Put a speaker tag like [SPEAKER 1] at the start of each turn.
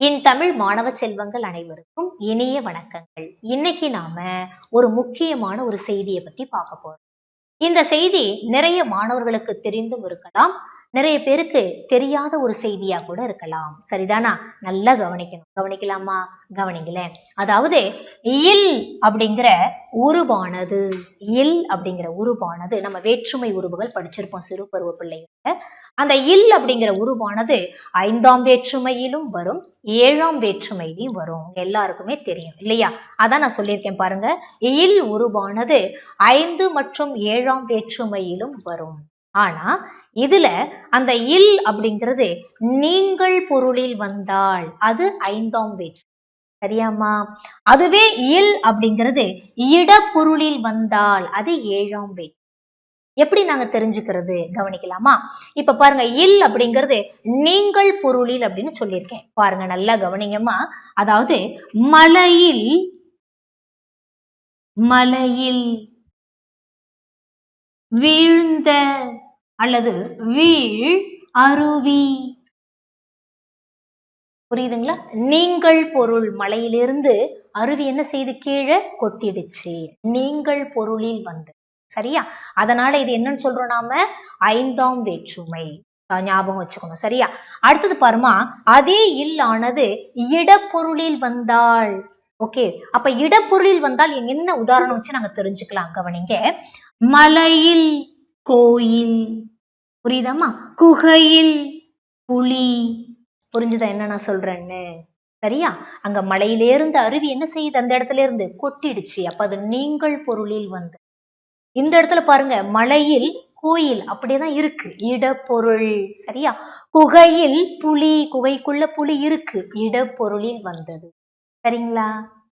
[SPEAKER 1] என் தமிழ் மாணவ செல்வங்கள் அனைவருக்கும் இனிய வணக்கங்கள். இன்னைக்கு நாம ஒரு முக்கியமான ஒரு செய்தியை பத்தி பார்க்க போறோம். இந்த செய்தி நிறைய மாணவர்களுக்கு தெரிந்தும் இருக்கலாம், நிறைய பேருக்கு தெரியாத ஒரு செய்தியா கூட இருக்கலாம். சரிதானா? நல்லா கவனிக்கணும். கவனிக்கலாமா? கவனிங்களேன். அதாவது இல் அப்படிங்கிற உருவானது அப்படிங்கிற உருவானது நம்ம வேற்றுமை உருவுகள் படிச்சிருப்போம் சிறு பருவ பிள்ளைங்க. அந்த இல் அப்படிங்கிற உருவானது 5ஆம் வேற்றுமையிலும் வரும், 7ஆம் வேற்றுமையிலும் வரும். எல்லாருக்குமே தெரியும் இல்லையா? அதான் நான் சொல்லியிருக்கேன் பாருங்க. இல் உருவானது 5 மற்றும் 7ஆம் வேற்றுமையிலும் வரும். ஆனா இதுல அந்த இல் அப்படிங்கிறது நீங்கள் பொருளில் வந்தால் அது 5ஆம் வேற்று. சரியாமா? அதுவே இல் அப்படிங்கிறது இடப்பொருளில் வந்தால் அது 7ஆம் வேற்று. எப்படி நாங்க தெரிஞ்சுக்கிறது கவனிக்கலாமா? இப்ப பாருங்க, இல் அப்படிங்கிறது நீங்கள் பொருளில் அப்படின்னு சொல்லியிருக்கேன். பாருங்க நல்லா கவனிங்கம்மா. அதாவது மலையில் வீழ்ந்த அல்லது வீழ் அருவி. புரியுதுங்களா? நீங்கள் பொருள், மலையிலிருந்து அருவி என்ன செய்து கீழே கொட்டிடுச்சு. நீங்கள் பொருளில் வந்து. சரியா? அதனால இது என்னன்னு சொல்றோம் நாம? 5ஆம் வேற்றுமை. ஞாபகம் வச்சுக்கணும். சரியா? அடுத்தது பாருமா, அதே இல் ஆனது இடப்பொருளில் வந்தால். ஓகே, அப்ப இடப்பொருளில் வந்தால் என்ன உதாரணம் வச்சு நாங்க தெரிஞ்சுக்கலாம். கவனிங்க. மலையில் கோயில். புரியுதாமா? குகையில் புலி. புரிஞ்சுதா என்ன நான் சொல்றேன்னு? சரியா? அங்க மலையிலிருந்து அருவி என்ன செய்யுது? அந்த இடத்துல இருந்து கொட்டிடுச்சு. அப்ப அது நீங்கள் பொருளில் வந்து. இந்த இடத்துல பாருங்க, மலையில் கோயில் அப்படியேதான் இருக்கு, இடப்பொருள். சரியா? குகையில் புலி, குகைக்குள்ள புலி இருக்கு, இடப்பொருளில் வந்தது. சரிங்களா?